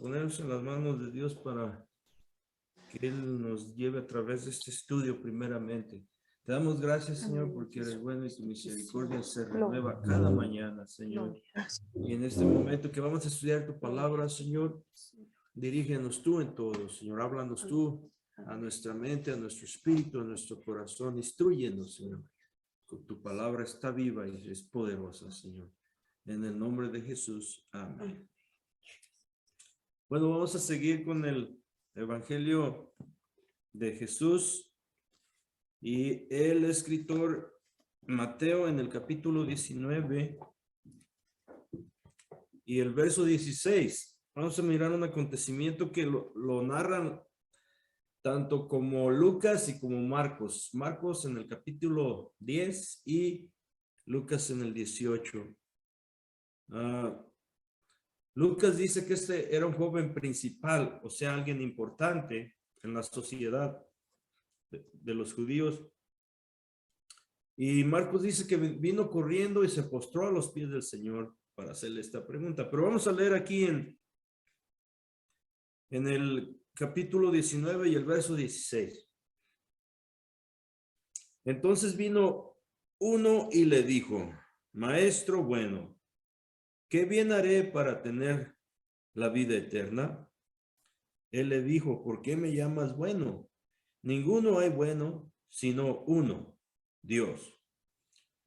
Ponernos en las manos de Dios para que Él nos lleve a través de este estudio primeramente. Te damos gracias, Señor, porque eres bueno y tu misericordia se renueva cada mañana, Señor. Y en este momento que vamos a estudiar tu palabra, Señor, dirígenos tú en todo, Señor. Háblanos tú a nuestra mente, a nuestro espíritu, a nuestro corazón. Instrúyenos, Señor. Tu palabra está viva y es poderosa, Señor. En el nombre de Jesús. Amén. Bueno, vamos a seguir con el Evangelio de Jesús y el escritor Mateo en el capítulo 19 y el verso 16. Vamos a mirar un acontecimiento que lo narran tanto como Lucas y como Marcos. Marcos en el capítulo 10 y Lucas en el 18. Lucas dice que este era un joven principal, o sea, alguien importante en la sociedad de los judíos. Y Marcos dice que vino corriendo y se postró a los pies del Señor para hacerle esta pregunta. Pero vamos a leer aquí en el capítulo 19 y el verso 16. Entonces vino uno y le dijo: Maestro bueno, ¿qué bien haré para tener la vida eterna? Él le dijo: ¿por qué me llamas bueno? Ninguno hay bueno, sino uno, Dios.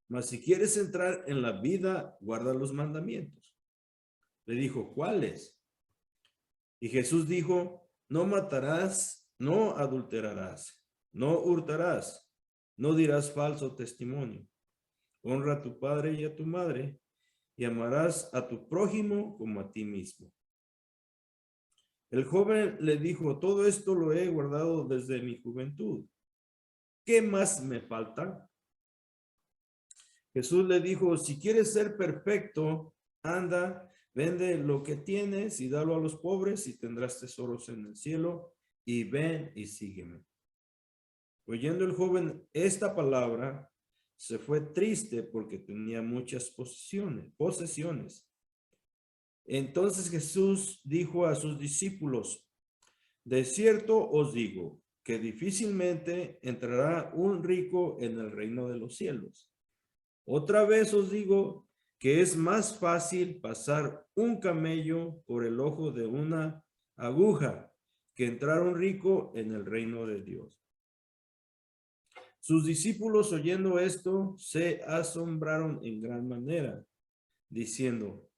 Mas si quieres entrar en la vida, guarda los mandamientos. Le dijo: ¿cuáles? Y Jesús dijo: no matarás, no adulterarás, no hurtarás, no dirás falso testimonio. Honra a tu padre y a tu madre, y amarás a tu prójimo como a ti mismo. El joven le dijo: todo esto lo he guardado desde mi juventud. ¿Qué más me falta? Jesús le dijo: si quieres ser perfecto, anda, vende lo que tienes y dalo a los pobres y tendrás tesoros en el cielo, y ven y sígueme. Oyendo el joven esta palabra, se fue triste porque tenía muchas posesiones. Entonces Jesús dijo a sus discípulos: de cierto os digo que difícilmente entrará un rico en el reino de los cielos. Otra vez os digo que es más fácil pasar un camello por el ojo de una aguja que entrar un rico en el reino de Dios. Sus discípulos, oyendo esto, se asombraron en gran manera, diciendo: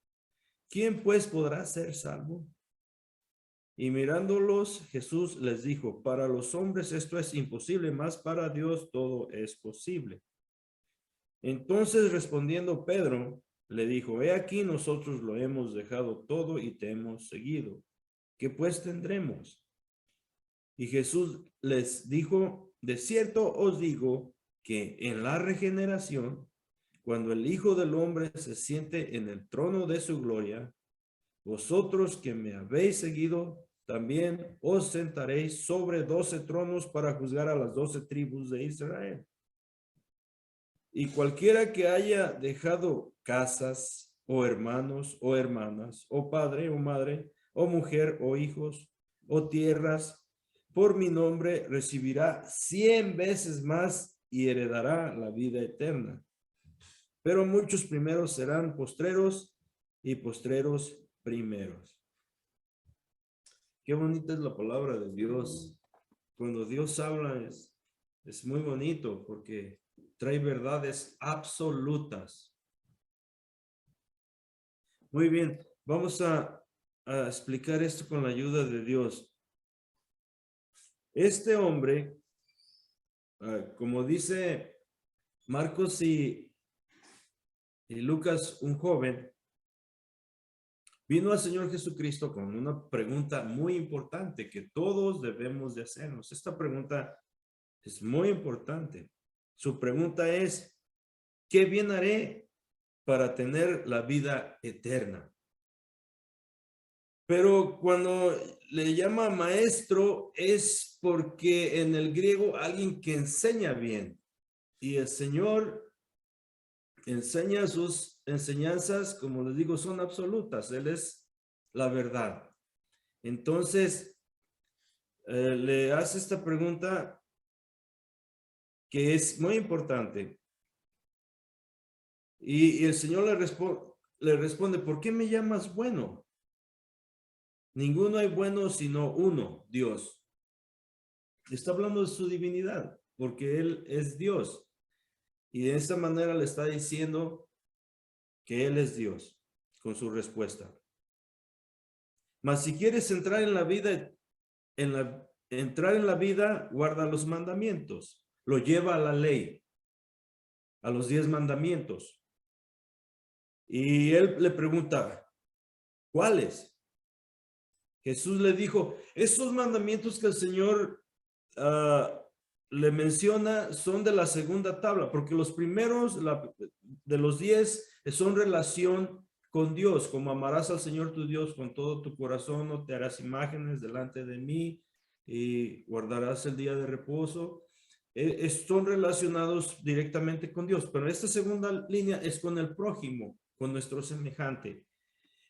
¿quién pues podrá ser salvo? Y mirándolos, Jesús les dijo: para los hombres esto es imposible, mas para Dios todo es posible. Entonces respondiendo Pedro, le dijo: he aquí, nosotros lo hemos dejado todo y te hemos seguido. ¿Qué pues tendremos? Y Jesús les dijo: de cierto os digo que en la regeneración, cuando el Hijo del Hombre se siente en el trono de su gloria, vosotros que me habéis seguido, también os sentaréis sobre 12 tronos para juzgar a las 12 tribus de Israel. Y cualquiera que haya dejado casas, o hermanos, o hermanas, o padre, o madre, o mujer, o hijos, o tierras, por mi nombre recibirá 100 veces más y heredará la vida eterna. Pero muchos primeros serán postreros y postreros primeros. Qué bonita es la palabra de Dios. Cuando Dios habla es muy bonito porque trae verdades absolutas. Muy bien, vamos a explicar esto con la ayuda de Dios. Este hombre, como dice Marcos y Lucas, un joven, vino al Señor Jesucristo con una pregunta muy importante que todos debemos de hacernos. Esta pregunta es muy importante. Su pregunta es: ¿qué bien haré para tener la vida eterna? Pero cuando le llama maestro es porque en el griego alguien que enseña bien. Y el Señor enseña sus enseñanzas, como les digo, son absolutas. Él es la verdad. Entonces, le hace esta pregunta que es muy importante. Y el Señor le responde, ¿por qué me llamas bueno? Ninguno hay bueno sino uno, Dios. Está hablando de su divinidad, porque Él es Dios. Y de esta manera le está diciendo que Él es Dios, con su respuesta. Mas si quieres entrar en la vida, entrar en la vida, guarda los mandamientos. Lo lleva a la ley, a los 10 mandamientos. Y él le pregunta, ¿cuáles? Jesús le dijo, esos mandamientos que el Señor le menciona son de la segunda tabla, porque los primeros de los 10 son relación con Dios, como amarás al Señor tu Dios con todo tu corazón, no te harás imágenes delante de mí y guardarás el día de reposo. Son relacionados directamente con Dios, pero esta segunda línea es con el prójimo, con nuestro semejante.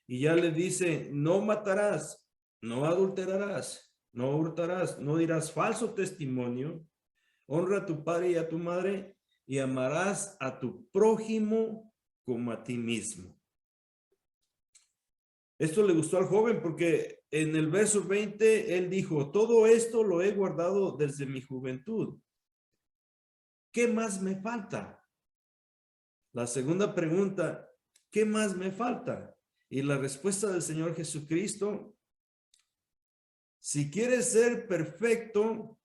Y ya le dice, no matarás, no adulterarás, no hurtarás, no dirás falso testimonio, honra a tu padre y a tu madre y amarás a tu prójimo como a ti mismo. Esto le gustó al joven porque en el verso 20 él dijo, todo esto lo he guardado desde mi juventud. ¿Qué más me falta? La segunda pregunta, ¿qué más me falta? Y la respuesta del Señor Jesucristo, si quieres ser perfecto,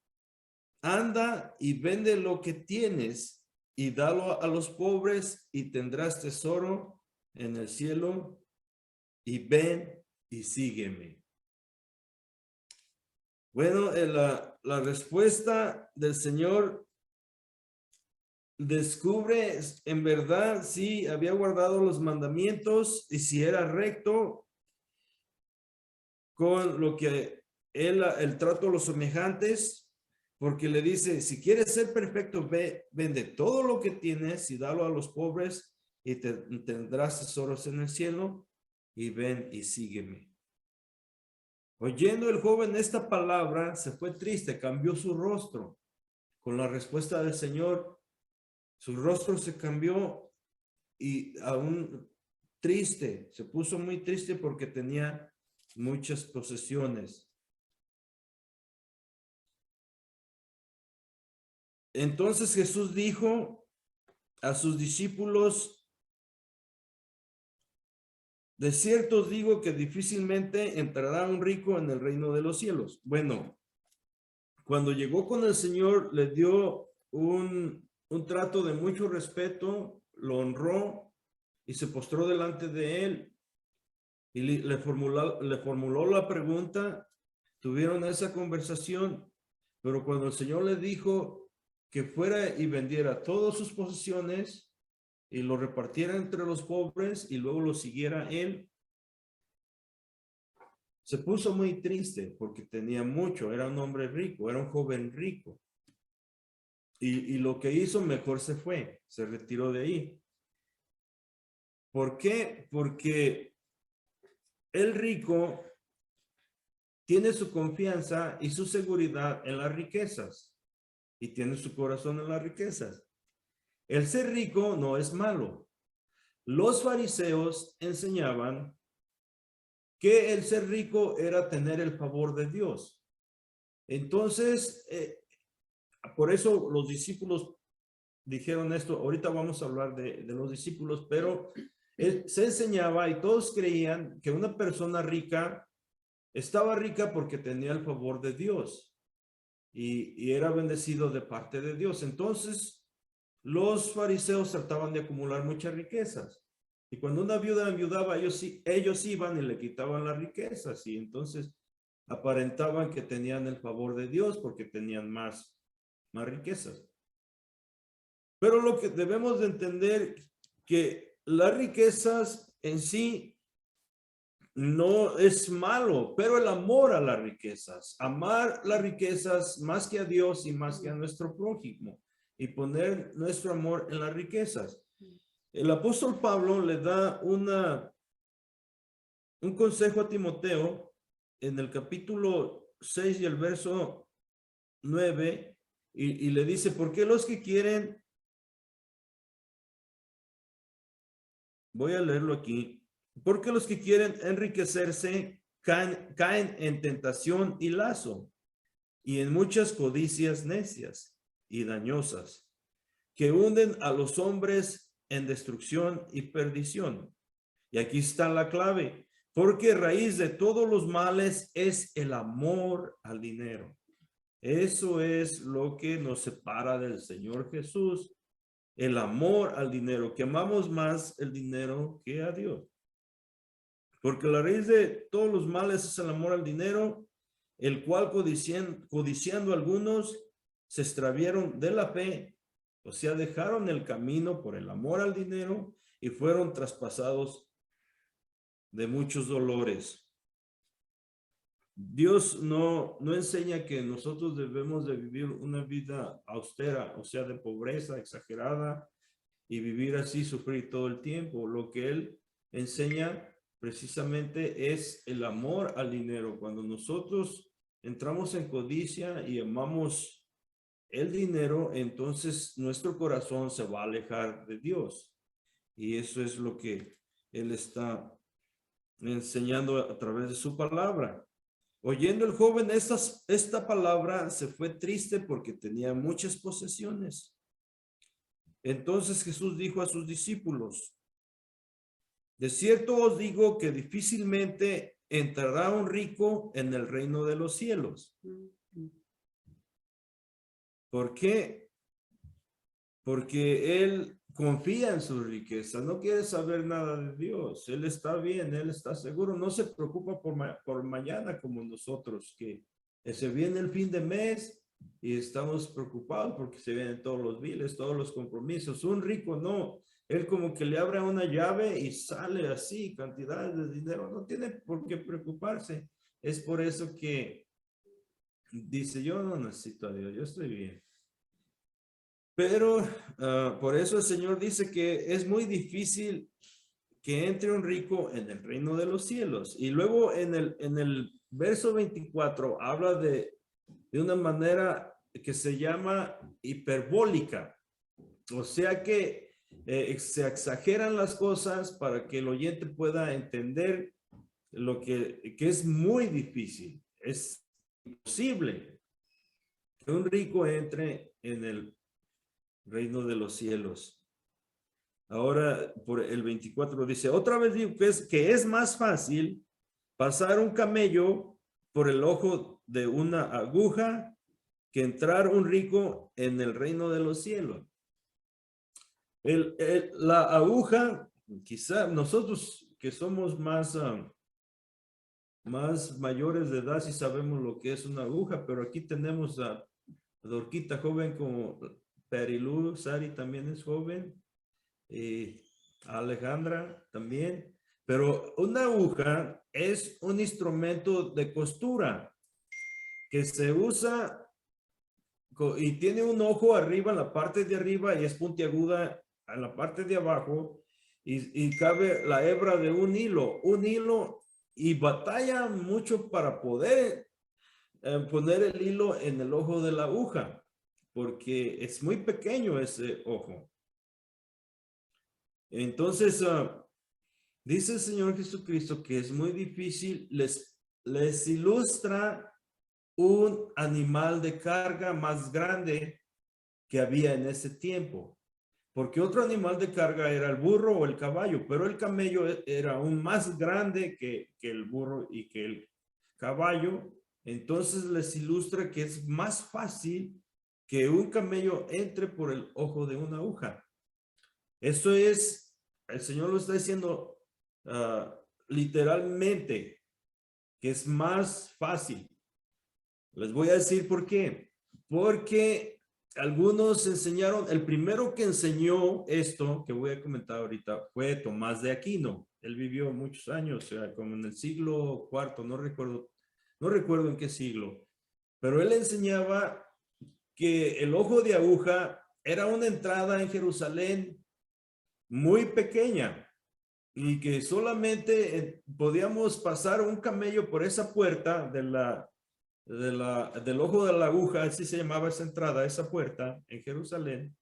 anda y vende lo que tienes y dalo a los pobres y tendrás tesoro en el cielo y ven y sígueme. Bueno, la respuesta del Señor descubre en verdad si había guardado los mandamientos y si era recto con lo que el trato a los semejantes, porque le dice, si quieres ser perfecto, vende todo lo que tienes y dalo a los pobres y tendrás tesoros en el cielo y ven y sígueme. Oyendo el joven esta palabra, se fue triste, cambió su rostro. Con la respuesta del Señor, su rostro se cambió y aún triste, se puso muy triste porque tenía muchas posesiones. Entonces Jesús dijo a sus discípulos, de cierto os digo que difícilmente entrará un rico en el reino de los cielos. Bueno, cuando llegó con el Señor, le dio un trato de mucho respeto, lo honró y se postró delante de él y le formuló la pregunta, tuvieron esa conversación, pero cuando el Señor le dijo que fuera y vendiera todas sus posesiones y lo repartiera entre los pobres y luego lo siguiera él, se puso muy triste porque tenía mucho, era un hombre rico, era un joven rico. Y lo que hizo, mejor se fue, se retiró de ahí. ¿Por qué? Porque el rico tiene su confianza y su seguridad en las riquezas y tiene su corazón en las riquezas. El ser rico no es malo. Los fariseos enseñaban que el ser rico era tener el favor de Dios. Entonces, por eso los discípulos dijeron esto. Ahorita vamos a hablar de los discípulos, pero se enseñaba y todos creían que una persona rica estaba rica porque tenía el favor de Dios y era bendecido de parte de Dios. Entonces, los fariseos trataban de acumular muchas riquezas. Y cuando una viuda enviudaba, ellos iban y le quitaban las riquezas. Y entonces aparentaban que tenían el favor de Dios porque tenían más riquezas. Pero lo que debemos de entender que las riquezas en sí no es malo, pero el amor a las riquezas, amar las riquezas más que a Dios y más que a nuestro prójimo y poner nuestro amor en las riquezas. El apóstol Pablo le da un consejo a Timoteo en el capítulo 6 y el verso 9, y le dice, ¿por qué los que quieren? Voy a leerlo aquí. Porque los que quieren enriquecerse caen en tentación y lazo, y en muchas codicias necias y dañosas, que hunden a los hombres en destrucción y perdición. Y aquí está la clave, porque raíz de todos los males es el amor al dinero. Eso es lo que nos separa del Señor Jesús, el amor al dinero, que amamos más el dinero que a Dios. Porque la raíz de todos los males es el amor al dinero, el cual codiciando algunos se extravieron de la fe, o sea, dejaron el camino por el amor al dinero y fueron traspasados de muchos dolores. Dios no enseña que nosotros debemos de vivir una vida austera, o sea, de pobreza exagerada y vivir así, sufrir todo el tiempo. Lo que Él enseña precisamente es el amor al dinero. Cuando nosotros entramos en codicia y amamos el dinero, entonces nuestro corazón se va a alejar de Dios. Y eso es lo que Él está enseñando a través de su palabra. Oyendo el joven esta palabra, se fue triste porque tenía muchas posesiones. Entonces Jesús dijo a sus discípulos, de cierto os digo que difícilmente entrará un rico en el reino de los cielos. ¿Por qué? Porque él confía en su riqueza, no quiere saber nada de Dios. Él está bien, él está seguro, no se preocupa por mañana como nosotros, que se viene el fin de mes y estamos preocupados porque se vienen todos los biles, todos los compromisos. Un rico no, él como que le abre una llave y sale así, cantidades de dinero, no tiene por qué preocuparse. Es por eso que dice, yo no necesito a Dios, yo estoy bien. Pero por eso el Señor dice que es muy difícil que entre un rico en el reino de los cielos. Y luego en el verso 24 habla de una manera que se llama hiperbólica. O sea que se exageran las cosas para que el oyente pueda entender lo que es muy difícil. Es imposible que un rico entre en el reino de los cielos. Ahora, por el 24 dice, otra vez digo que es más fácil pasar un camello por el ojo de una aguja que entrar un rico en el reino de los cielos. La aguja, quizá nosotros que somos más mayores de edad sí sabemos lo que es una aguja, pero aquí tenemos a Dorquita joven como Perilú, Sari también es joven, Alejandra también, pero una aguja es un instrumento de costura que se usa y tiene un ojo arriba en la parte de arriba y es puntiaguda en la parte de abajo y cabe la hebra de un hilo y batalla mucho para poder poner el hilo en el ojo de la aguja porque es muy pequeño ese ojo. Entonces, dice el Señor Jesucristo que es muy difícil, les ilustra un animal de carga más grande que había en ese tiempo. Porque otro animal de carga era el burro o el caballo, pero el camello era aún más grande que el burro y que el caballo. Entonces les ilustra que es más fácil que un camello entre por el ojo de una aguja. Eso es, el Señor lo está diciendo literalmente, que es más fácil. Les voy a decir por qué. Porque algunos enseñaron, el primero que enseñó esto, que voy a comentar ahorita, fue Tomás de Aquino. Él vivió muchos años, o sea, como en el siglo IV, no recuerdo en qué siglo. Pero él enseñaba que el ojo de aguja era una entrada en Jerusalén muy pequeña. y que solamente podíamos pasar un camello por esa puerta del ojo de la aguja, así se llamaba esa entrada, esa puerta en Jerusalén.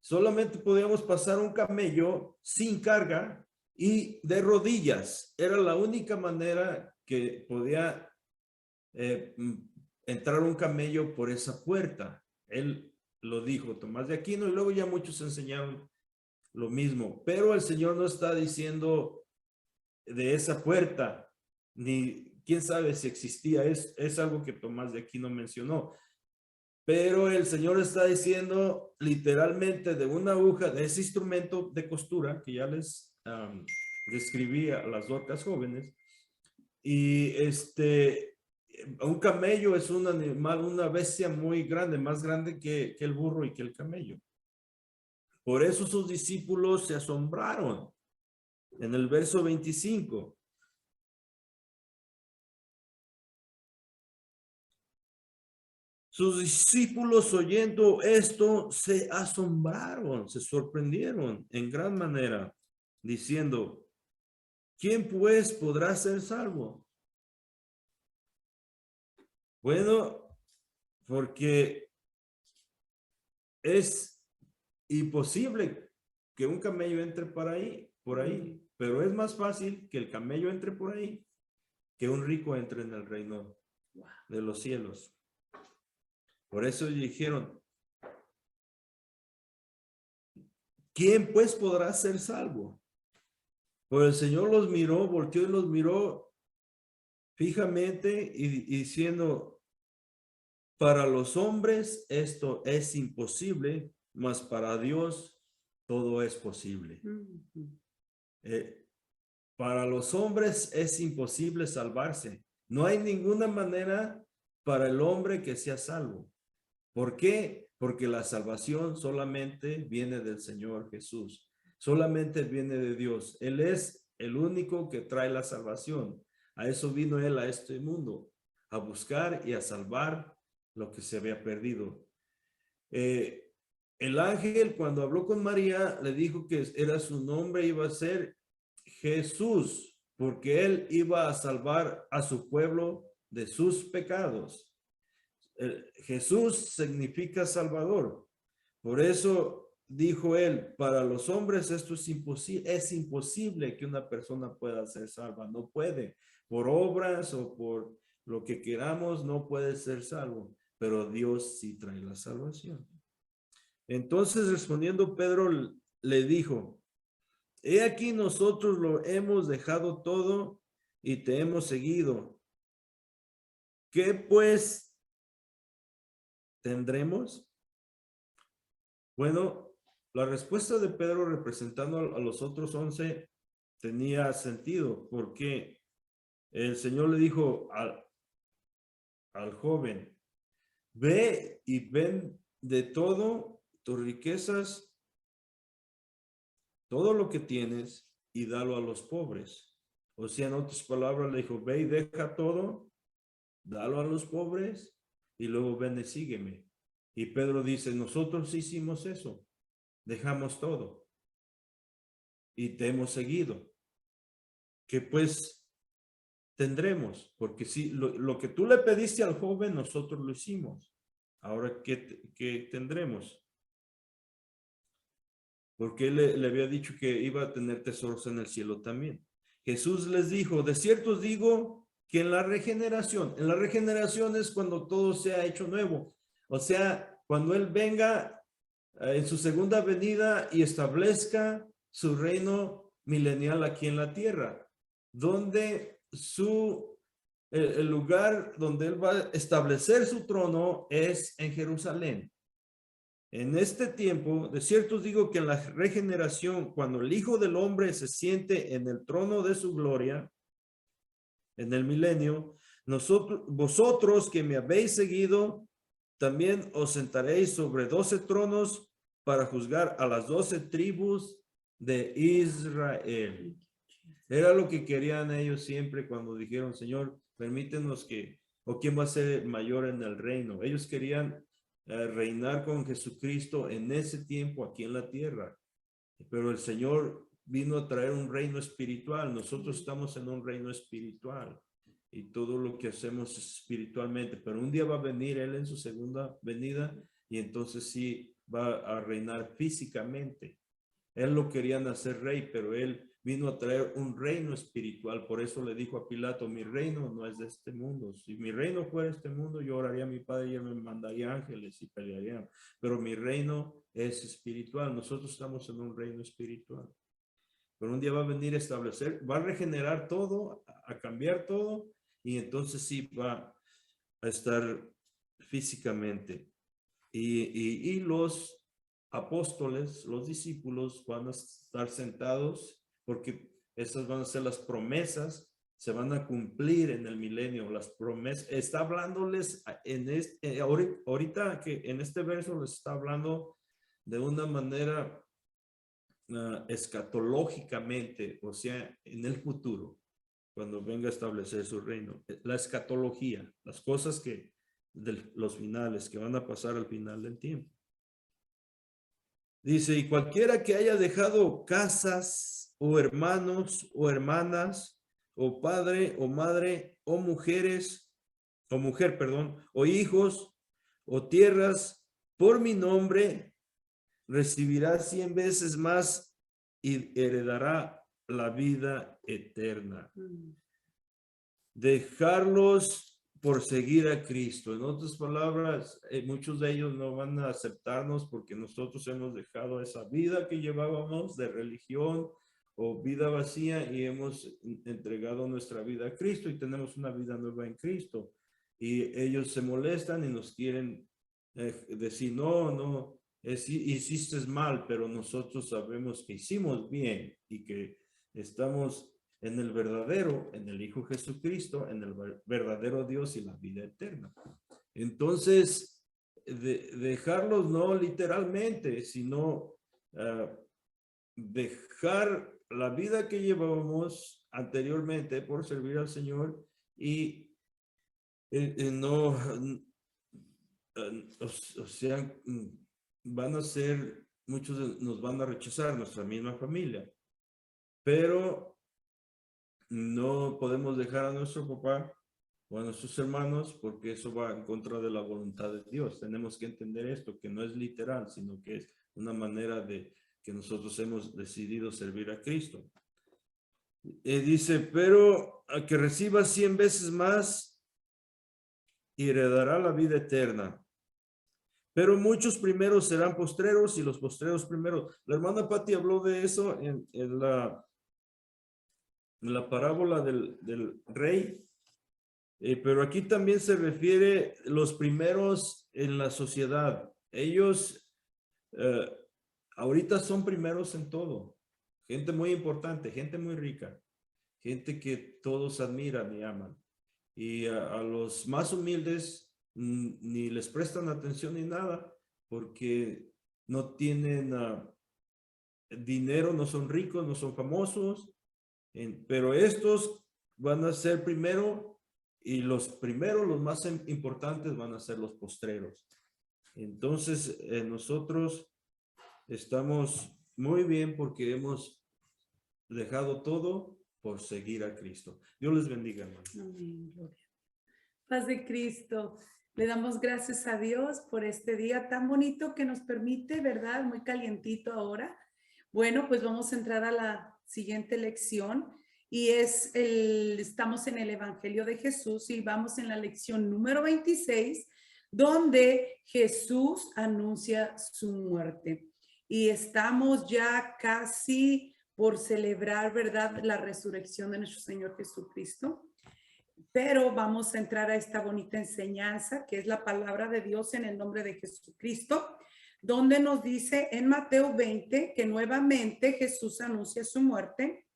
Solamente podíamos pasar un camello sin carga y de rodillas. Era la única manera que podía entrar un camello por esa puerta. Él lo dijo, Tomás de Aquino, y luego ya muchos enseñaron lo mismo. Pero el Señor no está diciendo de esa puerta, ni quién sabe si existía. Es algo que Tomás de Aquino mencionó. Pero el Señor está diciendo literalmente de una aguja, de ese instrumento de costura que ya les describí a las Dorcas jóvenes. Y un camello es un animal, una bestia muy grande, más grande que el burro y que el camello. Por eso sus discípulos se asombraron. En el verso 25. Sus discípulos oyendo esto se asombraron, se sorprendieron en gran manera, diciendo, ¿quién pues podrá ser salvo? Bueno, porque es imposible que un camello entre por ahí, pero es más fácil que el camello entre por ahí que un rico entre en el reino de los cielos. Por eso dijeron, ¿quién pues podrá ser salvo? Pues el Señor los miró, volteó y los miró fijamente y diciendo, para los hombres esto es imposible, mas para Dios todo es posible. Para los hombres es imposible salvarse. No hay ninguna manera para el hombre que sea salvo. ¿Por qué? Porque la salvación solamente viene del Señor Jesús. Solamente viene de Dios. Él es el único que trae la salvación. A eso vino Él a este mundo, a buscar y a salvar lo que se había perdido. El ángel, cuando habló con María, le dijo que era su nombre, iba a ser Jesús, porque Él iba a salvar a su pueblo de sus pecados. Jesús significa Salvador. Por eso dijo él, para los hombres esto es imposible que una persona pueda ser salva. No puede, por obras o por lo que queramos, no puede ser salvo. Pero Dios sí trae la salvación. Entonces respondiendo Pedro le dijo, he aquí nosotros lo hemos dejado todo y te hemos seguido. ¿Qué pues tendremos? Bueno, la respuesta de Pedro representando a los otros 11 tenía sentido, porque el Señor le dijo al joven, ve y ven de todo tus riquezas, todo lo que tienes y dalo a los pobres. O sea, en otras palabras le dijo, ve y deja todo, dalo a los pobres y luego ven y sígueme. Y Pedro dice, nosotros hicimos eso, dejamos todo y te hemos seguido. ¿Qué pues tendremos? Porque si lo que tú le pediste al joven, nosotros lo hicimos. Ahora, ¿qué tendremos? Porque él le había dicho que iba a tener tesoros en el cielo también. Jesús les dijo, de cierto os digo que en la regeneración es cuando todo sea hecho nuevo. O sea, cuando Él venga en su segunda venida y establezca su reino milenial aquí en la tierra, donde el lugar donde Él va a establecer su trono es en Jerusalén. En este tiempo, de cierto os digo que en la regeneración, cuando el Hijo del Hombre se siente en el trono de su gloria, en el milenio, vosotros que me habéis seguido, también os sentaréis sobre 12 tronos para juzgar a las 12 tribus de Israel. Era lo que querían ellos siempre cuando dijeron, Señor, permítenos o quién va a ser mayor en el reino. Ellos querían reinar con Jesucristo en ese tiempo aquí en la tierra. Pero el Señor vino a traer un reino espiritual. Nosotros estamos en un reino espiritual y todo lo que hacemos es espiritualmente, pero un día va a venir Él en su segunda venida y entonces sí va a reinar físicamente. Él lo querían hacer rey, pero Él vino a traer un reino espiritual. Por eso le dijo a Pilato, mi reino no es de este mundo. Si mi reino fuera de este mundo, yo oraría a mi Padre y Él me mandaría ángeles y pelearían. Pero mi reino es espiritual. Nosotros estamos en un reino espiritual. Pero un día va a venir a establecer, va a regenerar todo, a cambiar todo, y entonces sí va a estar físicamente. Y los apóstoles, los discípulos van a estar sentados porque esas van a ser las promesas, se van a cumplir en el milenio, las promesas. Está hablándoles ahorita que en este verso les está hablando de una manera escatológicamente, o sea, en el futuro, cuando venga a establecer su reino. La escatología, las cosas que de los finales que van a pasar al final del tiempo. Dice, y cualquiera que haya dejado casas o hermanos o hermanas o padre o madre o mujeres o mujer, perdón, o hijos o tierras por mi nombre, recibirá 100 veces más y heredará la vida eterna. Dejarlos por seguir a Cristo. En otras palabras, muchos de ellos no van a aceptarnos porque nosotros hemos dejado esa vida que llevábamos de religión o vida vacía y hemos entregado nuestra vida a Cristo y tenemos una vida nueva en Cristo. Y ellos se molestan y nos quieren decir, no, hiciste mal, pero nosotros sabemos que hicimos bien y que estamos en el verdadero, en el Hijo Jesucristo, en el verdadero Dios y la vida eterna. Entonces, dejarlos no literalmente, sino dejar la vida que llevábamos anteriormente por servir al Señor y no, o sea, van a ser, muchos nos van a rechazar, nuestra misma familia, pero no podemos dejar a nuestro papá o a nuestros hermanos porque eso va en contra de la voluntad de Dios. Tenemos que entender esto, que no es literal, sino que es una manera de que nosotros hemos decidido servir a Cristo. Dice, pero a que reciba 100 veces más y heredará la vida eterna. Pero muchos primeros serán postreros y los postreros primeros. La hermana Patti habló de eso en la parábola del rey, pero aquí también se refiere los primeros en la sociedad. Ellos ahorita son primeros en todo. Gente muy importante, gente muy rica, gente que todos admiran y aman. Y a los más humildes ni les prestan atención ni nada porque no tienen dinero, no son ricos, no son famosos. Pero estos van a ser primero y los primeros, los más importantes van a ser los postreros. Entonces, nosotros estamos muy bien porque hemos dejado todo por seguir a Cristo. Dios les bendiga, hermano. Amén, gloria. Paz de Cristo. Le damos gracias a Dios por este día tan bonito que nos permite, ¿verdad? Muy calientito ahora. Bueno, pues vamos a entrar a la siguiente lección y estamos en el Evangelio de Jesús y vamos en la lección número 26, donde Jesús anuncia su muerte. Y estamos ya casi por celebrar, ¿verdad?, la resurrección de nuestro Señor Jesucristo. Pero vamos a entrar a esta bonita enseñanza que es la palabra de Dios en el nombre de Jesucristo, donde nos dice en Mateo 20 que nuevamente Jesús anuncia su muerte.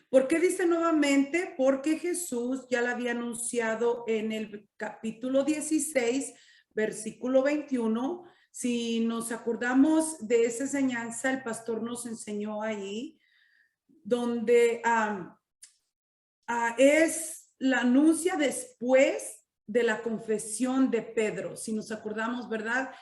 ¿Por qué dice nuevamente? Porque Jesús ya la había anunciado en el capítulo 16, versículo 21. Si nos acordamos de esa enseñanza, el pastor nos enseñó ahí, donde la anuncia después de la confesión de Pedro. Si nos acordamos, ¿verdad?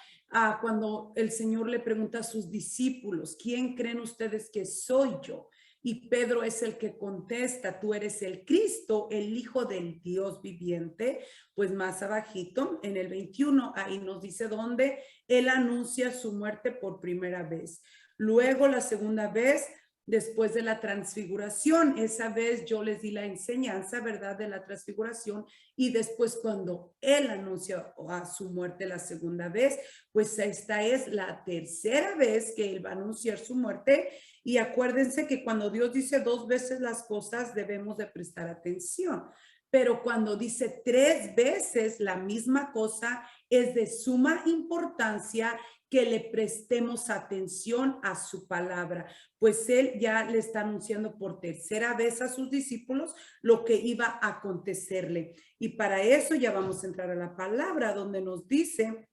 cuando el Señor le pregunta a sus discípulos, ¿quién creen ustedes que soy yo? Y Pedro es el que contesta, tú eres el Cristo, el Hijo del Dios viviente. Pues más abajito, en el 21, ahí nos dice dónde él anuncia su muerte por primera vez. Luego la segunda vez, después de la transfiguración, esa vez yo les di la enseñanza, ¿verdad? De la transfiguración, y después cuando él anuncia a su muerte la segunda vez, pues esta es la tercera vez que él va a anunciar su muerte. Y acuérdense que cuando Dios dice dos veces las cosas, debemos de prestar atención. Pero cuando dice tres veces la misma cosa, es de suma importancia que le prestemos atención a su palabra, pues él ya le está anunciando por tercera vez a sus discípulos lo que iba a acontecerle. Y para eso ya vamos a entrar a la palabra, donde nos dice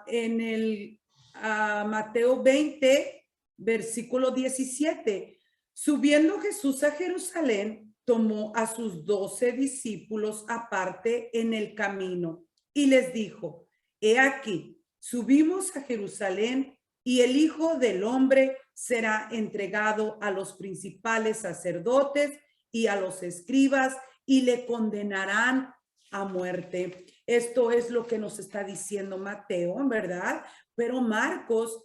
en el Mateo 20, versículo 17, subiendo Jesús a Jerusalén, tomó a sus 12 discípulos aparte en el camino y les dijo, he aquí, subimos a Jerusalén y el Hijo del Hombre será entregado a los principales sacerdotes y a los escribas y le condenarán a muerte. Esto es lo que nos está diciendo Mateo, ¿verdad? Pero Marcos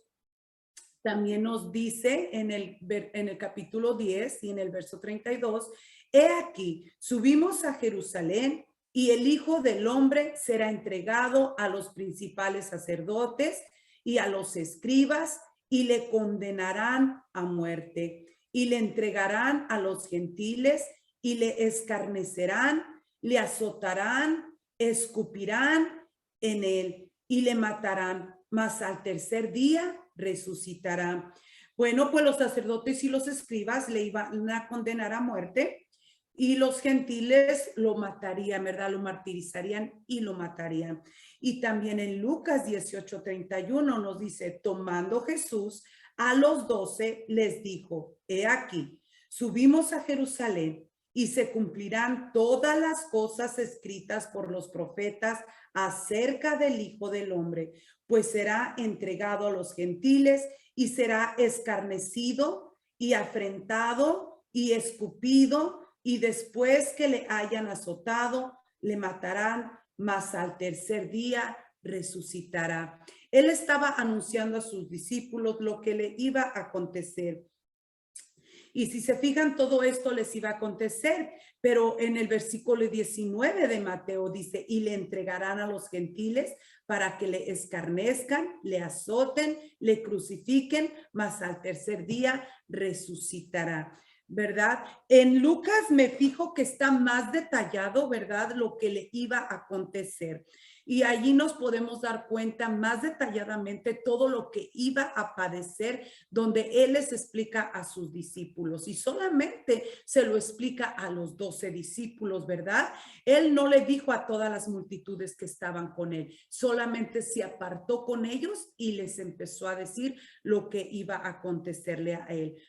también nos dice en el capítulo 10 y en el verso 32, he aquí, subimos a Jerusalén y el Hijo del Hombre será entregado a los principales sacerdotes y a los escribas y le condenarán a muerte y le entregarán a los gentiles y le escarnecerán, le azotarán, escupirán en él y le matarán, mas al tercer día resucitará. Bueno, pues los sacerdotes y los escribas le iban a condenar a muerte y los gentiles lo matarían, ¿verdad? Lo martirizarían y lo matarían. Y también en Lucas 18:31 nos dice, tomando Jesús a los 12, les dijo, he aquí, subimos a Jerusalén y se cumplirán todas las cosas escritas por los profetas acerca del Hijo del Hombre, pues será entregado a los gentiles y será escarnecido y afrentado y escupido, y después que le hayan azotado, le matarán, mas al tercer día resucitará. Él estaba anunciando a sus discípulos lo que le iba a acontecer. Y si se fijan, todo esto les iba a acontecer, pero en el versículo 19 de Mateo dice, y le entregarán a los gentiles para que le escarnezcan, le azoten, le crucifiquen, mas al tercer día resucitará, ¿verdad? En Lucas me fijo que está más detallado, ¿verdad? Lo que le iba a acontecer. Y allí nos podemos dar cuenta más detalladamente todo lo que iba a padecer, donde él les explica a sus discípulos y solamente se lo explica a los 12 discípulos, ¿verdad? Él no le dijo a todas las multitudes que estaban con él, solamente se apartó con ellos y les empezó a decir lo que iba a acontecerle a él.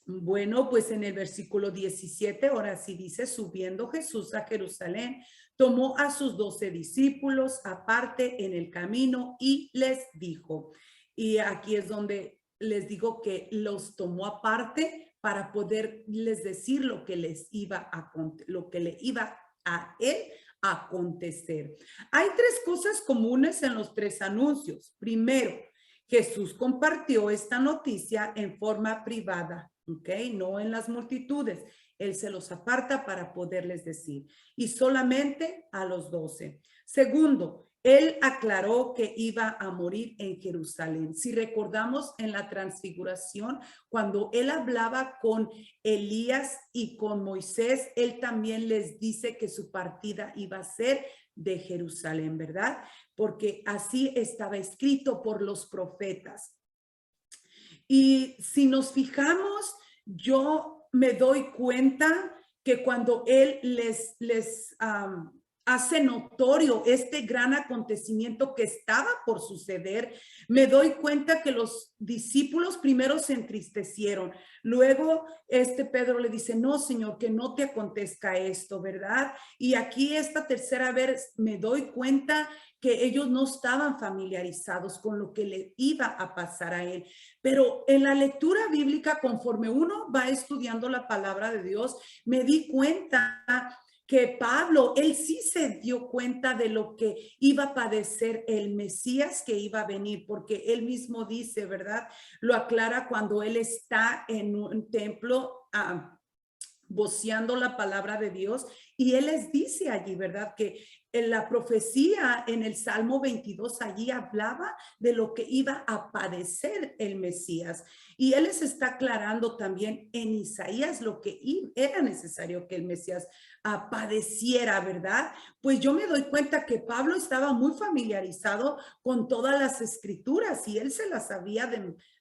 Bueno, pues en el versículo 17, ahora sí dice, subiendo Jesús a Jerusalén, tomó a sus 12 discípulos aparte en el camino y les dijo, y aquí es donde les digo que los tomó aparte para poderles decir lo que les iba a, lo que le iba a él a acontecer. Hay tres cosas comunes en los tres anuncios. Primero, Jesús compartió esta noticia en forma privada, ¿ok? No en las multitudes. Él se los aparta para poderles decir. Y solamente a los 12. Segundo, él aclaró que iba a morir en Jerusalén. Si recordamos en la transfiguración, cuando él hablaba con Elías y con Moisés, él también les dice que su partida iba a ser de Jerusalén, ¿verdad? Porque así estaba escrito por los profetas. Y si nos fijamos, yo me doy cuenta que cuando él les hace notorio este gran acontecimiento que estaba por suceder, me doy cuenta que los discípulos primero se entristecieron. Luego Pedro le dice, no, Señor, que no te acontezca esto, ¿verdad? Y aquí esta tercera vez me doy cuenta que ellos no estaban familiarizados con lo que le iba a pasar a él. Pero en la lectura bíblica, conforme uno va estudiando la palabra de Dios, me di cuenta que Pablo, él sí se dio cuenta de lo que iba a padecer el Mesías que iba a venir, porque él mismo dice, ¿verdad? Lo aclara cuando él está en un templo voceando la palabra de Dios, y él les dice allí, ¿verdad? Que en la profecía en el Salmo 22 allí hablaba de lo que iba a padecer el Mesías, y él les está aclarando también en Isaías lo que era necesario que el Mesías padeciera, ¿verdad? Pues yo me doy cuenta que Pablo estaba muy familiarizado con todas las escrituras y él se las sabía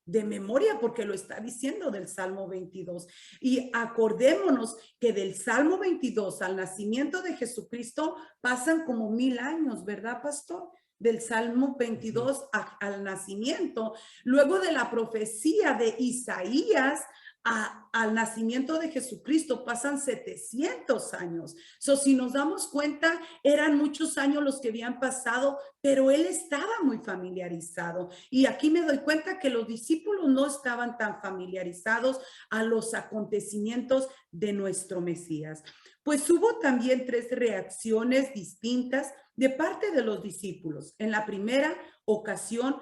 de memoria porque lo está diciendo del Salmo 22. Y acordémonos que del Salmo 22 al nacimiento de Jesucristo pasan como 1000 años, ¿verdad, pastor? Del Salmo 22 al nacimiento. Luego de la profecía de Isaías al nacimiento de Jesucristo pasan 700 años. Si nos damos cuenta, eran muchos años los que habían pasado, pero él estaba muy familiarizado. Y aquí me doy cuenta que los discípulos no estaban tan familiarizados a los acontecimientos de nuestro Mesías. Pues hubo también 3 reacciones distintas de parte de los discípulos. En la primera ocasión,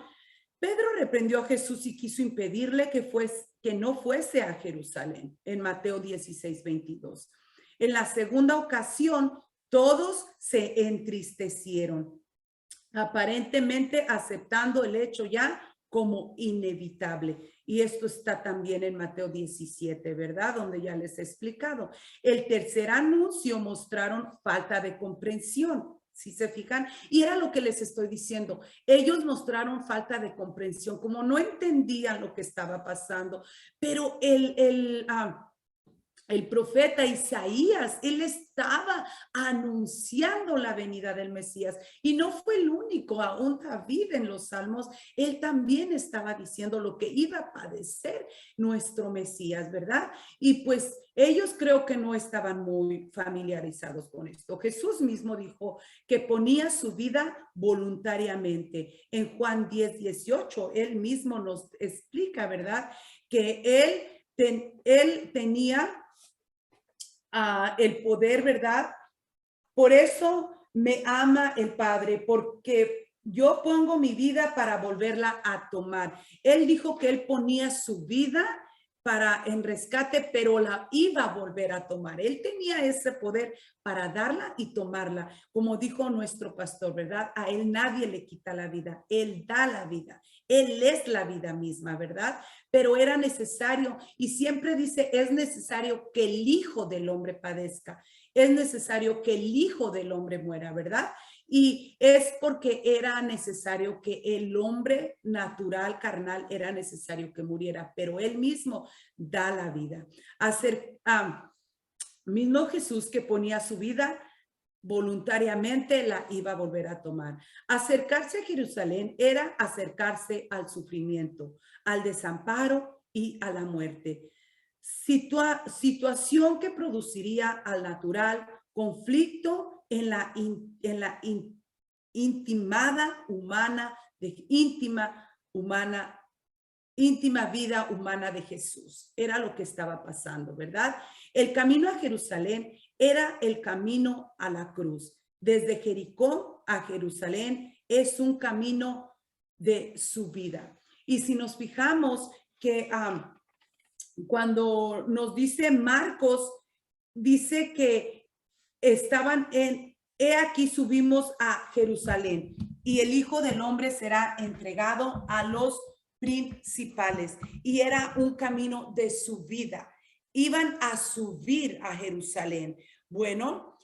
Pedro reprendió a Jesús y quiso impedirle que no fuese a Jerusalén, en Mateo 16:22. En la segunda ocasión, todos se entristecieron, aparentemente aceptando el hecho ya como inevitable. Y esto está también en Mateo 17, ¿verdad? Donde ya les he explicado. El tercer anuncio mostraron falta de comprensión. ¿Sí se fijan? Y era lo que les estoy diciendo. Ellos mostraron falta de comprensión, como no entendían lo que estaba pasando. Pero el profeta Isaías, él estaba anunciando la venida del Mesías y no fue el único. Aún David en los Salmos, él también estaba diciendo lo que iba a padecer nuestro Mesías, ¿verdad? Y pues ellos creo que no estaban muy familiarizados con esto. Jesús mismo dijo que ponía su vida voluntariamente. En Juan 10:18, él mismo nos explica, ¿verdad? Que él tenía el poder, ¿verdad? Por eso me ama el Padre, porque yo pongo mi vida para volverla a tomar. Él dijo que él ponía su vida en rescate, pero la iba a volver a tomar. Él tenía ese poder para darla y tomarla. Como dijo nuestro pastor, ¿verdad? A él nadie le quita la vida. Él da la vida. Él es la vida misma, ¿verdad? Pero era necesario, y siempre dice, es necesario que el Hijo del Hombre padezca. Es necesario que el Hijo del Hombre muera, ¿verdad? Y es porque era necesario que el hombre natural, carnal, era necesario que muriera, pero él mismo da la vida. Mismo Jesús que ponía su vida voluntariamente la iba a volver a tomar. Acercarse a Jerusalén era acercarse al sufrimiento, al desamparo y a la muerte. Situación que produciría al natural conflicto en la íntima vida humana de Jesús. Era lo que estaba pasando, ¿verdad? El camino a Jerusalén era el camino a la cruz. Desde Jericó a Jerusalén es un camino de subida. Y si nos fijamos que cuando nos dice Marcos, dice que estaban he aquí subimos a Jerusalén y el Hijo del Hombre será entregado a los principales. Y era un camino de subida. Iban a subir a Jerusalén. Bueno,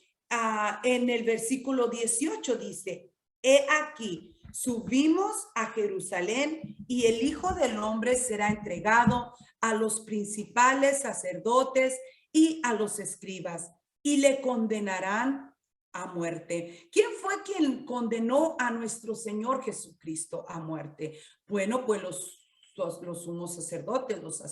en el versículo 18 dice, he aquí, subimos a Jerusalén y el Hijo del Hombre será entregado a los principales sacerdotes y a los escribas y le condenarán a muerte. ¿Quién fue quien condenó a nuestro Señor Jesucristo a muerte? Bueno, pues los sumos sacerdotes, los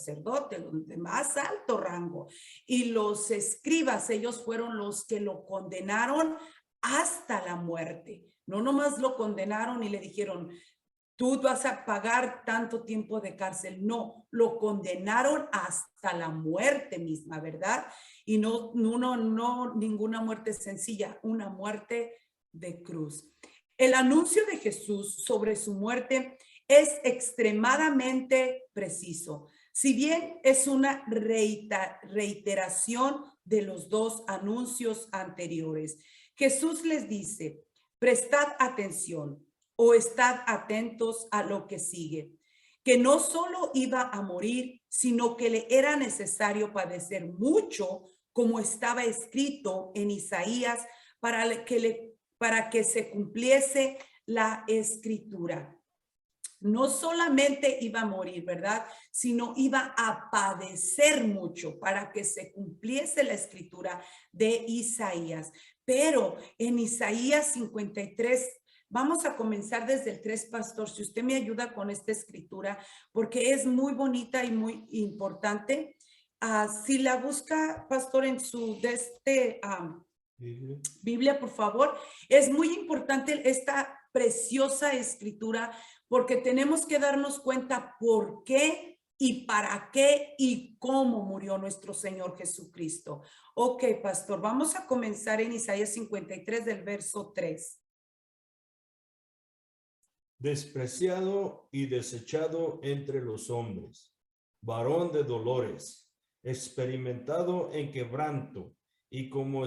de más alto rango, y los escribas, ellos fueron los que lo condenaron hasta la muerte. No nomás lo condenaron y le dijeron, tú vas a pagar tanto tiempo de cárcel. No, lo condenaron hasta la muerte misma, ¿verdad? Y no, ninguna muerte sencilla, una muerte de cruz. El anuncio de Jesús sobre su muerte es extremadamente preciso. Si bien es una reiteración de los dos anuncios anteriores, Jesús les dice, prestad atención o estad atentos a lo que sigue, que no solo iba a morir, sino que le era necesario padecer mucho, como estaba escrito en Isaías, para que se cumpliese la escritura. No solamente iba a morir, ¿verdad? Sino iba a padecer mucho para que se cumpliese la escritura de Isaías. Pero en Isaías 53, vamos a comenzar desde el 3, pastor, si usted me ayuda con esta escritura, porque es muy bonita y muy importante. Si la busca, pastor, en su Biblia, por favor, es muy importante esta preciosa escritura, porque tenemos que darnos cuenta por qué y para qué y cómo murió nuestro Señor Jesucristo. Ok, pastor, vamos a comenzar en Isaías 53 del verso 3. Despreciado y desechado entre los hombres, varón de dolores, experimentado en quebranto, y como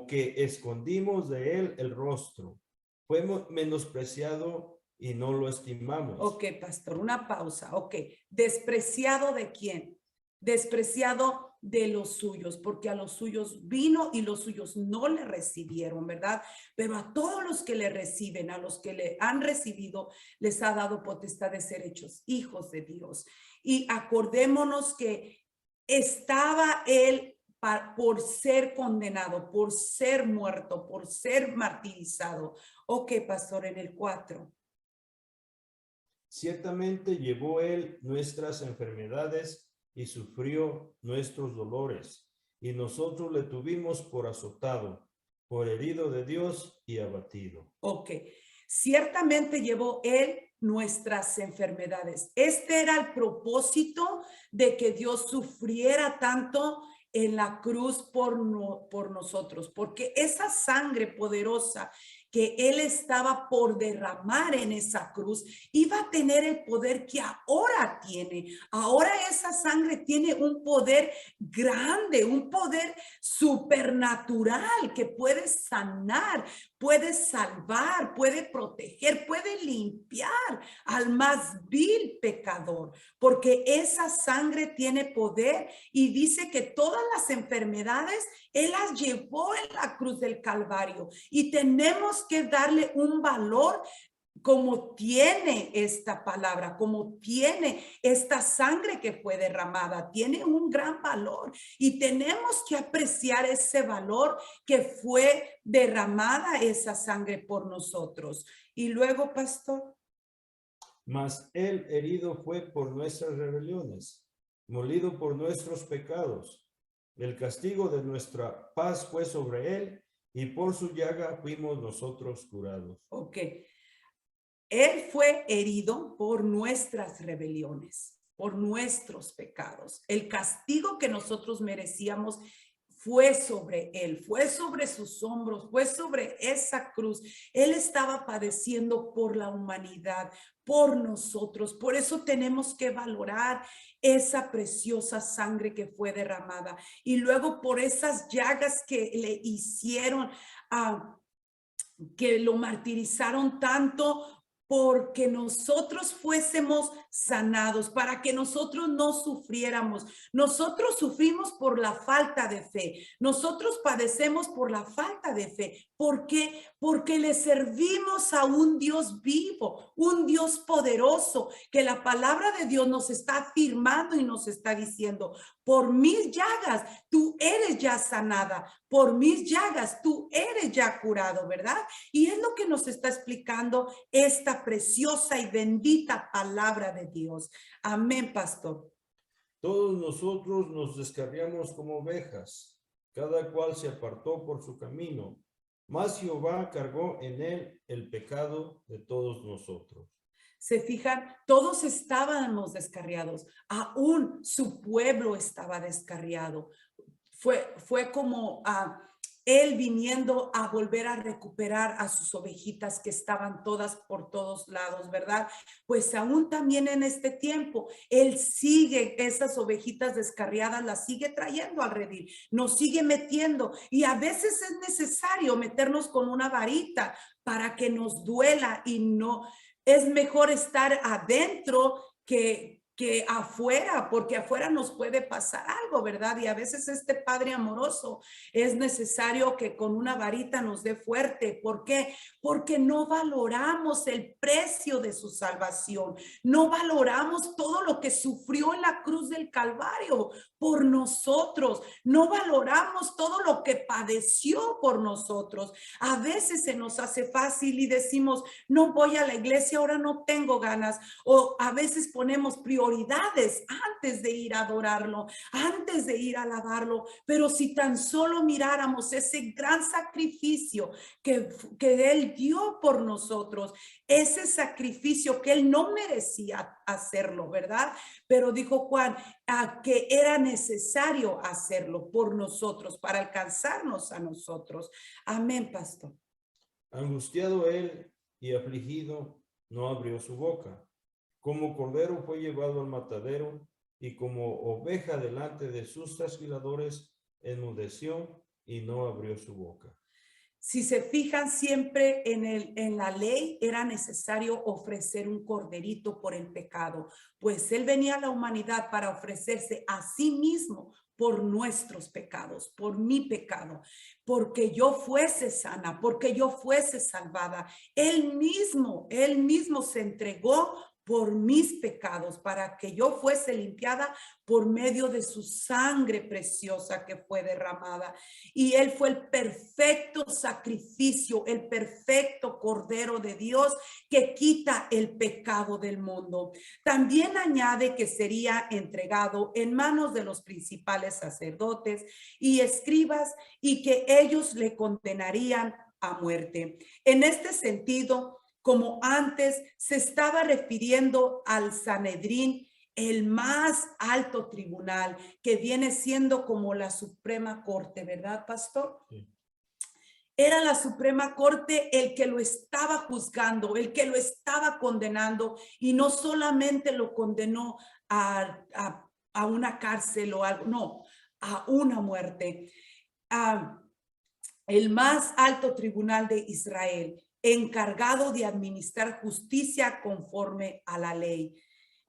que escondimos de él el rostro. Fue menospreciado y no lo estimamos. Ok, pastor, una pausa. Ok, ¿despreciado de quién? Despreciado de los suyos, porque a los suyos vino y los suyos no le recibieron, ¿verdad? Pero a todos los que le reciben, a los que le han recibido, les ha dado potestad de ser hechos hijos de Dios. Y acordémonos que estaba él por ser condenado, por ser muerto, por ser martirizado. Ok, pastor, en el 4. Ciertamente llevó él nuestras enfermedades y sufrió nuestros dolores, y nosotros le tuvimos por azotado, por herido de Dios y abatido. Ok, ciertamente llevó él nuestras enfermedades. Este era el propósito de que Dios sufriera tanto en la cruz por nosotros, porque esa sangre poderosa que él estaba por derramar en esa cruz iba a tener el poder que ahora tiene. Ahora esa sangre tiene un poder grande, un poder supernatural que puede sanar, puede salvar, puede proteger, puede limpiar al más vil pecador, porque esa sangre tiene poder y dice que todas las enfermedades él las llevó en la cruz del Calvario y tenemos que darle un valor como tiene esta palabra, como tiene esta sangre que fue derramada, tiene un gran valor y tenemos que apreciar ese valor que fue derramada esa sangre por nosotros. Y luego, pastor. Mas él herido fue por nuestras rebeliones, molido por nuestros pecados. El castigo de nuestra paz fue sobre él, y por su llaga fuimos nosotros curados. Ok. Él fue herido por nuestras rebeliones, por nuestros pecados. El castigo que nosotros merecíamos fue sobre él, fue sobre sus hombros, fue sobre esa cruz. Él estaba padeciendo por la humanidad, por nosotros. Por eso tenemos que valorar esa preciosa sangre que fue derramada. Y luego por esas llagas que le hicieron, que lo martirizaron tanto, porque nosotros fuésemos sanados, para que nosotros no sufriéramos. Nosotros sufrimos por la falta de fe. Nosotros padecemos por la falta de fe. ¿Por qué? Porque le servimos a un Dios vivo, un Dios poderoso, que la palabra de Dios nos está afirmando y nos está diciendo, por mis llagas tú eres ya sanada, por mis llagas tú eres ya curado, ¿verdad? Y es lo que nos está explicando esta preciosa y bendita palabra de Dios. Amén, pastor. Todos nosotros nos descarriamos como ovejas, cada cual se apartó por su camino, mas Jehová cargó en él el pecado de todos nosotros. Se fijan, todos estábamos descarriados, aún su pueblo estaba descarriado. Fue como él viniendo a volver a recuperar a sus ovejitas que estaban todas por todos lados, ¿verdad? Pues aún también en este tiempo, él sigue esas ovejitas descarriadas, las sigue trayendo al redil, nos sigue metiendo y a veces es necesario meternos con una varita para que nos duela y no, es mejor estar adentro que afuera, porque afuera nos puede pasar algo, ¿verdad? Y a veces este Padre amoroso es necesario que con una varita nos dé fuerte. ¿Por qué? Porque no valoramos el precio de su salvación, no valoramos todo lo que sufrió en la cruz del Calvario por nosotros, no valoramos todo lo que padeció por nosotros. A veces se nos hace fácil y decimos, no voy a la iglesia, ahora no tengo ganas, o a veces ponemos prioridades antes de ir a adorarlo, antes de ir a alabarlo, pero si tan solo miráramos ese gran sacrificio que Él dio por nosotros, ese sacrificio que Él no merecía hacerlo, ¿verdad? Pero dijo Juan, que era necesario hacerlo por nosotros, para alcanzarnos a nosotros. Amén, pastor. Angustiado él y afligido, no abrió su boca. Como cordero fue llevado al matadero, y como oveja delante de sus trasquiladores, enmudeció y no abrió su boca. Si se fijan, siempre en la ley era necesario ofrecer un corderito por el pecado, pues Él venía a la humanidad para ofrecerse a sí mismo por nuestros pecados, por mi pecado, porque yo fuese sana, porque yo fuese salvada. Él mismo se entregó por mis pecados, para que yo fuese limpiada por medio de su sangre preciosa que fue derramada. Y Él fue el perfecto sacrificio, el perfecto Cordero de Dios que quita el pecado del mundo. También añade que sería entregado en manos de los principales sacerdotes y escribas, y que ellos le condenarían a muerte. En este sentido, como antes, se estaba refiriendo al Sanedrín, el más alto tribunal, que viene siendo como la Suprema Corte, ¿verdad, pastor? Sí. Era la Suprema Corte el que lo estaba juzgando, el que lo estaba condenando, y no solamente lo condenó a una cárcel o algo, no, a una muerte. El más alto tribunal de Israel, encargado de administrar justicia conforme a la ley.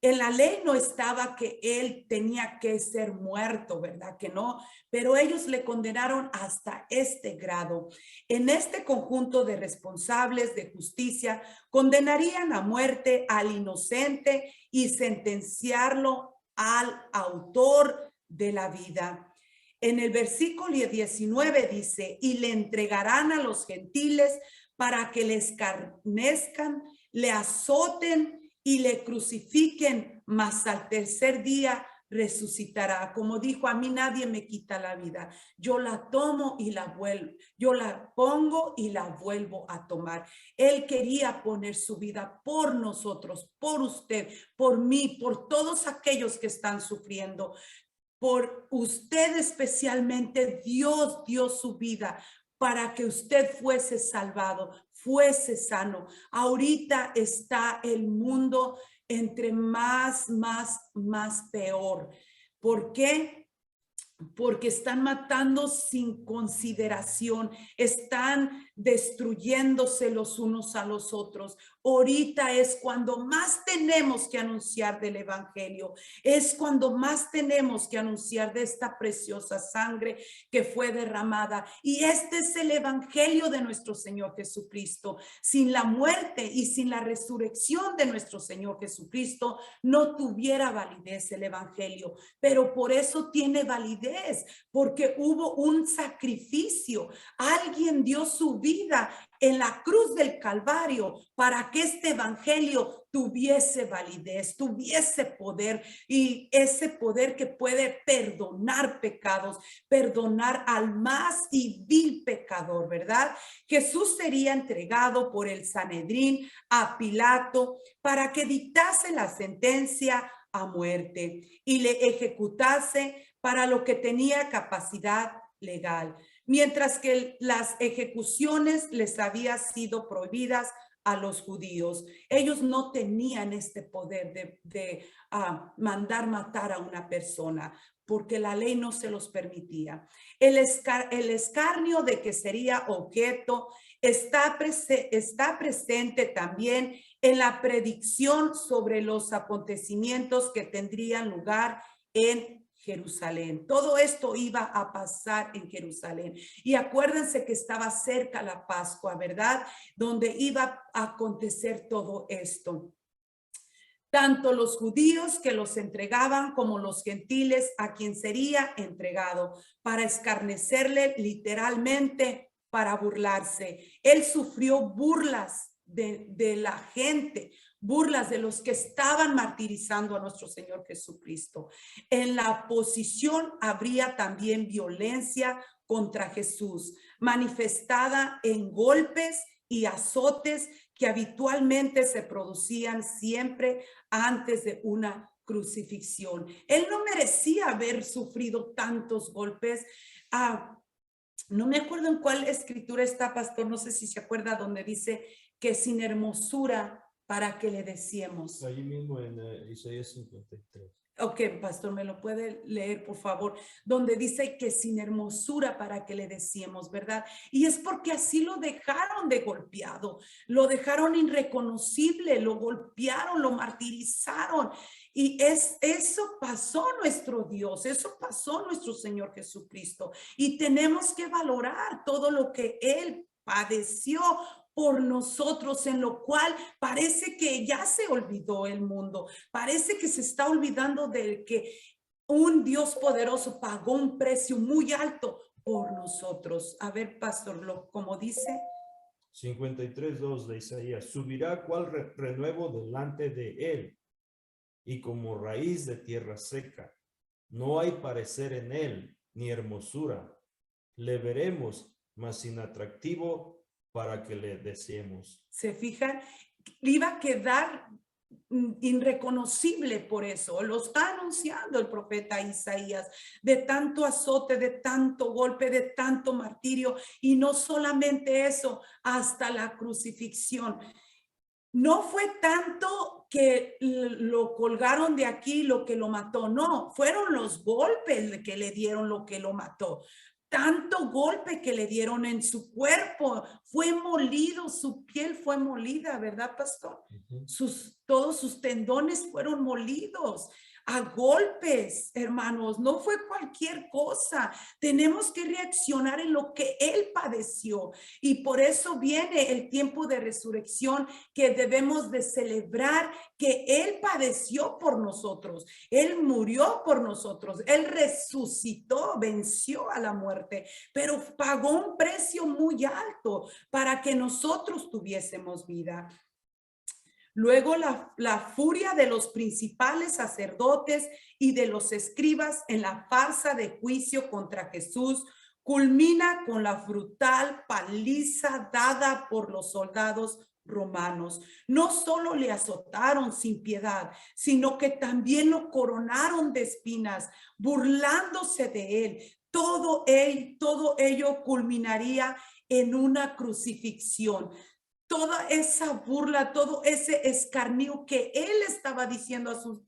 En la ley no estaba que él tenía que ser muerto, ¿verdad? Que no, pero ellos le condenaron hasta este grado. En este conjunto de responsables de justicia, condenarían a muerte al inocente y sentenciarlo al autor de la vida. En el versículo 19 dice, y le entregarán a los gentiles para que le escarnezcan, le azoten y le crucifiquen, mas al tercer día resucitará. Como dijo, a mí nadie me quita la vida. Yo la tomo y la vuelvo. Yo la pongo y la vuelvo a tomar. Él quería poner su vida por nosotros, por usted, por mí, por todos aquellos que están sufriendo. Por usted especialmente, Dios dio su vida para que usted fuese salvado, fuese sano. Ahorita está el mundo entre más peor. ¿Por qué? Porque están matando sin consideración, están destruyéndose los unos a los otros. Ahorita es cuando más tenemos que anunciar del evangelio, es cuando más tenemos que anunciar de esta preciosa sangre que fue derramada. Y este es el evangelio de nuestro Señor Jesucristo. Sin la muerte y sin la resurrección de nuestro Señor Jesucristo, no tuviera validez el evangelio, pero por eso tiene validez validez porque hubo un sacrificio. Alguien dio su vida en la cruz del Calvario para que este evangelio tuviese validez, tuviese poder, y ese poder que puede perdonar pecados, perdonar al más y vil pecador, ¿verdad? Jesús sería entregado por el Sanedrín a Pilato para que dictase la sentencia a muerte y le ejecutase para lo que tenía capacidad legal, mientras que las ejecuciones les había sido prohibidas a los judíos. Ellos no tenían este poder de mandar matar a una persona, porque la ley no se los permitía. El escarnio de que sería objeto está presente también en la predicción sobre los acontecimientos que tendrían lugar en Jerusalén. Todo esto iba a pasar en Jerusalén. Y acuérdense que estaba cerca la Pascua, ¿verdad? Donde iba a acontecer todo esto. Tanto los judíos que los entregaban como los gentiles a quien sería entregado para escarnecerle, literalmente para burlarse. Él sufrió burlas de la gente, burlas de los que estaban martirizando a nuestro Señor Jesucristo. En la posición habría también violencia contra Jesús, manifestada en golpes y azotes que habitualmente se producían siempre antes de una crucifixión. Él no merecía haber sufrido tantos golpes. No me acuerdo en cuál escritura está, pastor, no sé si se acuerda, donde dice que sin hermosura para que le decíamos. Allí mismo en Isaías 53. Ok, pastor, ¿me lo puede leer, por favor? Donde dice que sin hermosura para que le decíamos, ¿verdad? Y es porque así lo dejaron de golpeado, lo dejaron irreconocible, lo golpearon, lo martirizaron. Y eso pasó nuestro Dios, eso pasó nuestro Señor Jesucristo. Y tenemos que valorar todo lo que Él padeció por nosotros, en lo cual parece que ya se olvidó el mundo, parece que se está olvidando de que un Dios poderoso pagó un precio muy alto por nosotros. A ver, pastor, como dice 53:2 de Isaías, subirá cual renuevo delante de él y como raíz de tierra seca. No hay parecer en él ni hermosura. Le veremos, mas sin atractivo para que le deseemos. ¿Se fijan? Iba a quedar irreconocible por eso. Lo está anunciando el profeta Isaías, de tanto azote, de tanto golpe, de tanto martirio, y no solamente eso, hasta la crucifixión. No fue tanto que lo colgaron de aquí lo que lo mató, no, fueron los golpes que le dieron lo que lo mató. Tanto golpe que le dieron en su cuerpo, fue molido, su piel fue molida, ¿verdad, pastor? Todos sus tendones fueron molidos a golpes, hermanos, no fue cualquier cosa. Tenemos que reaccionar en lo que Él padeció, y por eso viene el tiempo de resurrección, que debemos de celebrar que Él padeció por nosotros, Él murió por nosotros, Él resucitó, venció a la muerte, pero pagó un precio muy alto para que nosotros tuviésemos vida. Luego la furia de los principales sacerdotes y de los escribas en la farsa de juicio contra Jesús culmina con la brutal paliza dada por los soldados romanos. No solo le azotaron sin piedad, sino que también lo coronaron de espinas, burlándose de él. Todo ello culminaría en una crucifixión. Toda esa burla, todo ese escarnio que él estaba diciendo a sus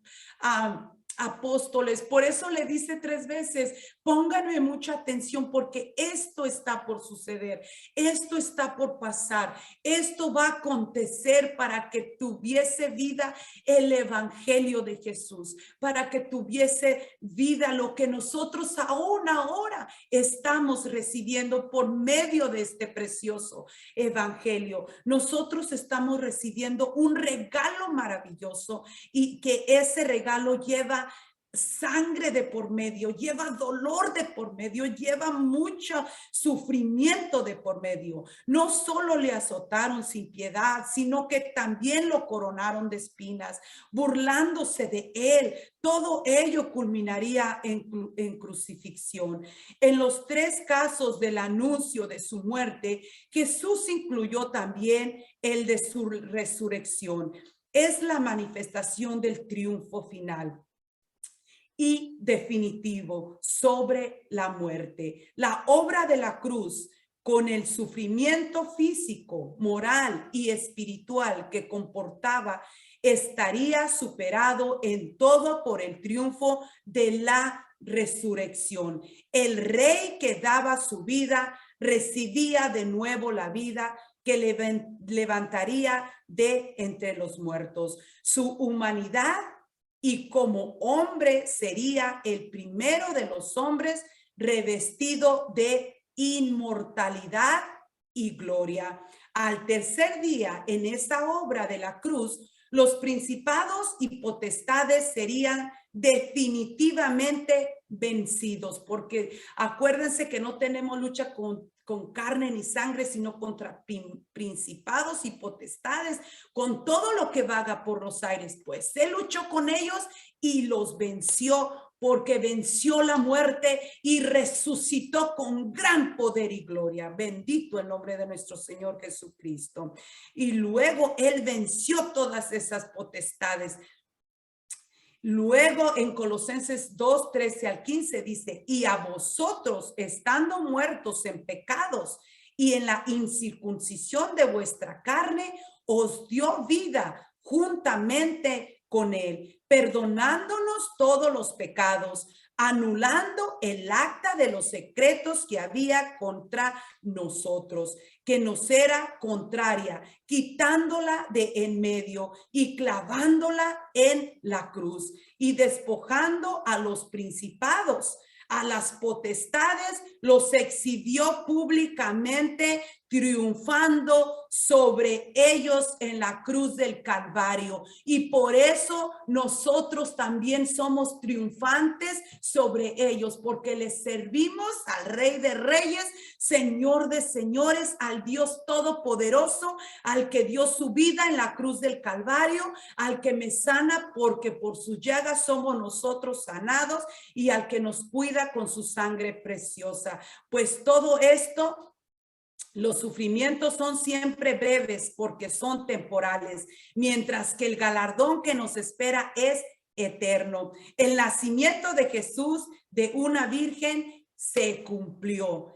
apóstoles. Por eso le dice 3 veces, pónganme mucha atención, porque esto está por suceder, esto está por pasar, esto va a acontecer para que tuviese vida el evangelio de Jesús, para que tuviese vida lo que nosotros aún ahora estamos recibiendo por medio de este precioso evangelio. Nosotros estamos recibiendo un regalo maravilloso, y que ese regalo lleva sangre de por medio, lleva dolor de por medio, lleva mucho sufrimiento de por medio. No solo le azotaron sin piedad, sino que también lo coronaron de espinas, burlándose de él. Todo ello culminaría en crucifixión. En los 3 casos del anuncio de su muerte, Jesús incluyó también el de su resurrección. Es la manifestación del triunfo final y definitivo sobre la muerte. La obra de la cruz, con el sufrimiento físico, moral y espiritual que comportaba, estaría superado en todo por el triunfo de la resurrección. El rey que daba su vida recibía de nuevo la vida que levantaría de entre los muertos. Su humanidad y como hombre sería el primero de los hombres revestido de inmortalidad y gloria. Al tercer día, en esa obra de la cruz, los principados y potestades serían definitivamente vencidos, porque acuérdense que no tenemos lucha con carne ni sangre, sino contra principados y potestades, con todo lo que vaga por los aires. Pues él luchó con ellos y los venció, porque venció la muerte y resucitó con gran poder y gloria. Bendito el nombre de nuestro Señor Jesucristo. Y luego él venció todas esas potestades. Luego en Colosenses 2, 13 al 15 dice, y a vosotros, estando muertos en pecados y en la incircuncisión de vuestra carne, os dio vida juntamente con él, perdonándonos todos los pecados, anulando el acta de los secretos que había contra nosotros, que nos era contraria, quitándola de en medio y clavándola en la cruz, y despojando a los principados, a las potestades, los exhibió públicamente, triunfando sobre ellos en la cruz del Calvario. Y por eso nosotros también somos triunfantes sobre ellos, porque les servimos al Rey de Reyes, Señor de señores, al Dios todopoderoso, al que dio su vida en la cruz del Calvario, al que me sana porque por sus llagas somos nosotros sanados, y al que nos cuida con su sangre preciosa. Pues todo esto, los sufrimientos son siempre breves porque son temporales, mientras que el galardón que nos espera es eterno. El nacimiento de Jesús de una virgen se cumplió.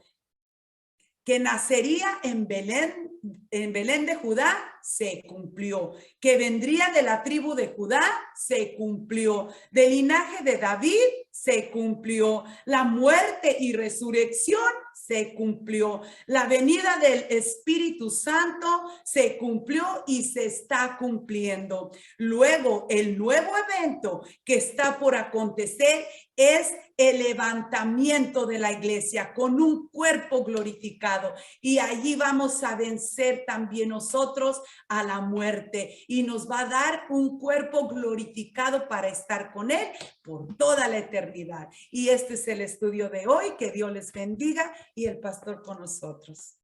Que nacería en Belén de Judá, se cumplió. Que vendría de la tribu de Judá, se cumplió. Del linaje de David, se cumplió. La muerte y resurrección, se cumplió. La venida del Espíritu Santo se cumplió y se está cumpliendo. Luego, el nuevo evento que está por acontecer es el levantamiento de la iglesia con un cuerpo glorificado, y allí vamos a vencer también nosotros a la muerte, y nos va a dar un cuerpo glorificado para estar con él por toda la eternidad. Y este es el estudio de hoy. Que Dios les bendiga y el pastor con nosotros.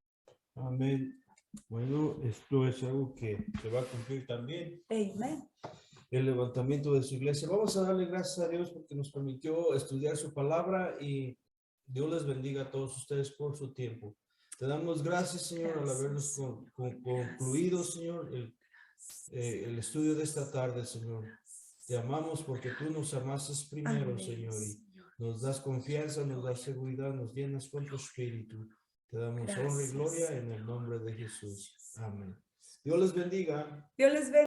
Amén. Bueno, esto es algo que se va a cumplir también. Amén. El levantamiento de su iglesia. Vamos a darle gracias a Dios porque nos permitió estudiar su palabra, y Dios les bendiga a todos ustedes por su tiempo. Te damos gracias, Señor, al habernos concluido, Señor, el estudio de esta tarde, Señor. Te amamos porque tú nos amaste primero, amén, Señor, y nos das confianza, nos das seguridad, nos llenas con tu espíritu. Te damos honra y gloria en el nombre de Jesús. Amén. Dios les bendiga. Dios les bendiga.